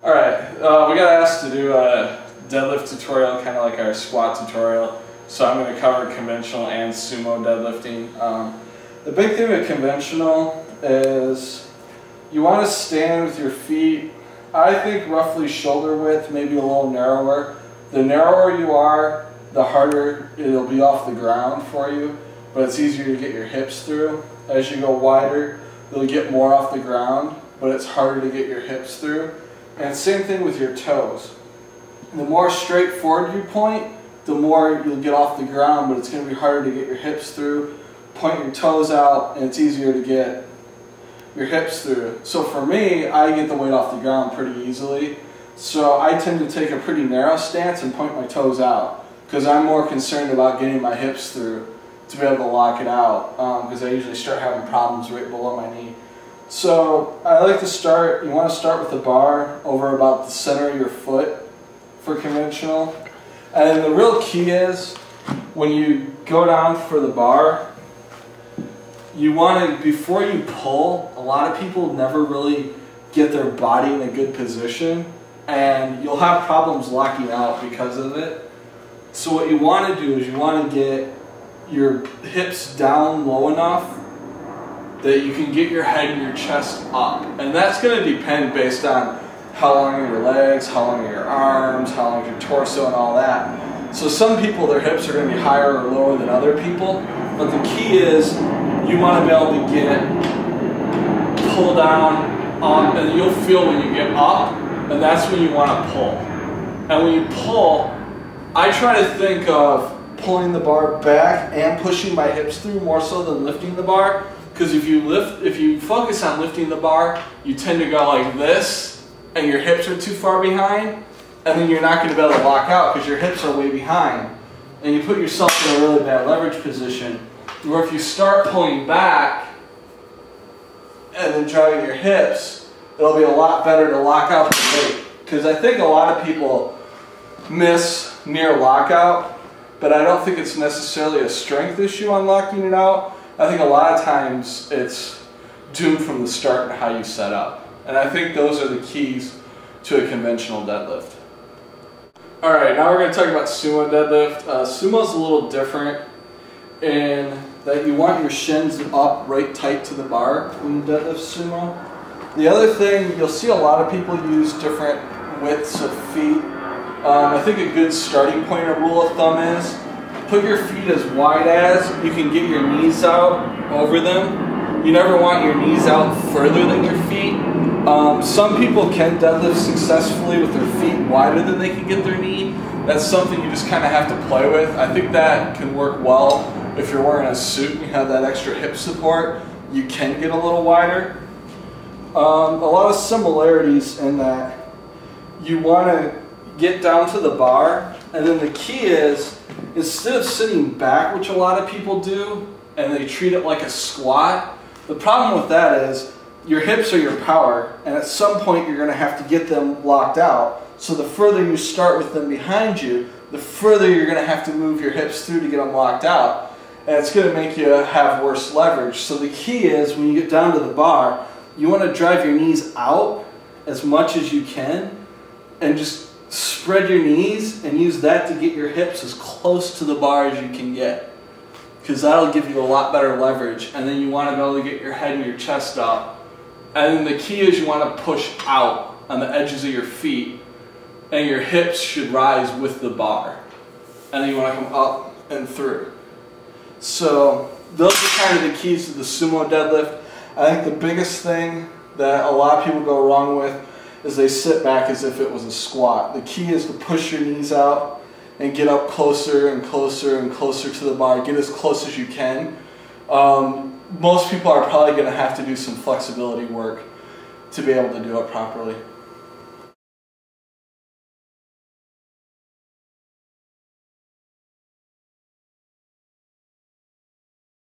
Alright, we got asked to do a deadlift tutorial, kind of like our squat tutorial. So I'm going to cover conventional and sumo deadlifting. The big thing with conventional is you want to stand with your feet, I think roughly shoulder width, maybe a little narrower. The narrower you are, the harder it'll be off the ground for you, but it's easier to get your hips through. As you go wider, you'll get more off the ground, but it's harder to get your hips through. And same thing with your toes. The more straight forward you point, the more you'll get off the ground, but it's going to be harder to get your hips through. Point your toes out, and it's easier to get your hips through. So for me, I get the weight off the ground pretty easily. So I tend to take a pretty narrow stance and point my toes out, because I'm more concerned about getting my hips through to be able to lock it out, because I usually start having problems right below my knee. So I like to start, you want to start with the bar over about the center of your foot for conventional. And the real key is when you go down for the bar, you want to, before you pull, a lot of people never really get their body in a good position, and you'll have problems locking out because of it. So what you want to do is you want to get your hips down low enough that you can get your head and your chest up. And that's going to depend based on how long are your legs, how long are your arms, how long is your torso, and all that. So some people, their hips are going to be higher or lower than other people, but the key is you want to be able to get pull down up, and you'll feel when you get up, and that's when you want to pull. And when you pull, I try to think of pulling the bar back and pushing my hips through more so than lifting the bar. Because if you focus on lifting the bar, you tend to go like this, and your hips are too far behind, and then you're not going to be able to lock out because your hips are way behind. And you put yourself in a really bad leverage position, where if you start pulling back and then driving your hips, it'll be a lot better to lock out the weight. Because I think a lot of people miss near lockout, but I don't think it's necessarily a strength issue on locking it out. I think a lot of times it's doomed from the start in how you set up. And I think those are the keys to a conventional deadlift. Alright, now we're going to talk about sumo deadlift. Sumo's a little different in that you want your shins up right tight to the bar when you deadlift sumo. The other thing, you'll see a lot of people use different widths of feet. I think a good starting point or rule of thumb is put your feet as wide as you can get your knees out over them. You never want your knees out further than your feet. Some people can deadlift successfully with their feet wider than they can get their knee. That's something you just kind of have to play with. I think that can work well if you're wearing a suit and you have that extra hip support. You can get a little wider. A lot of similarities in that you want to get down to the bar, and then the key is, instead of sitting back, which a lot of people do, and they treat it like a squat, the problem with that is your hips are your power, and at some point you're going to have to get them locked out. So the further you start with them behind you, the further you're going to have to move your hips through to get them locked out, and it's going to make you have worse leverage. So the key is, when you get down to the bar, you want to drive your knees out as much as you can, and just spread your knees and use that to get your hips as close to the bar as you can get, because that'll give you a lot better leverage. And then you want to be able to get your head and your chest up, and then the key is you want to push out on the edges of your feet, and your hips should rise with the bar, and then you want to come up and through. So those are kind of the keys to the sumo deadlift. I think the biggest thing that a lot of people go wrong with is they sit back as if it was a squat. The key is to push your knees out and get up closer and closer and closer to the bar. Get as close as you can. Most people are probably going to have to do some flexibility work to be able to do it properly.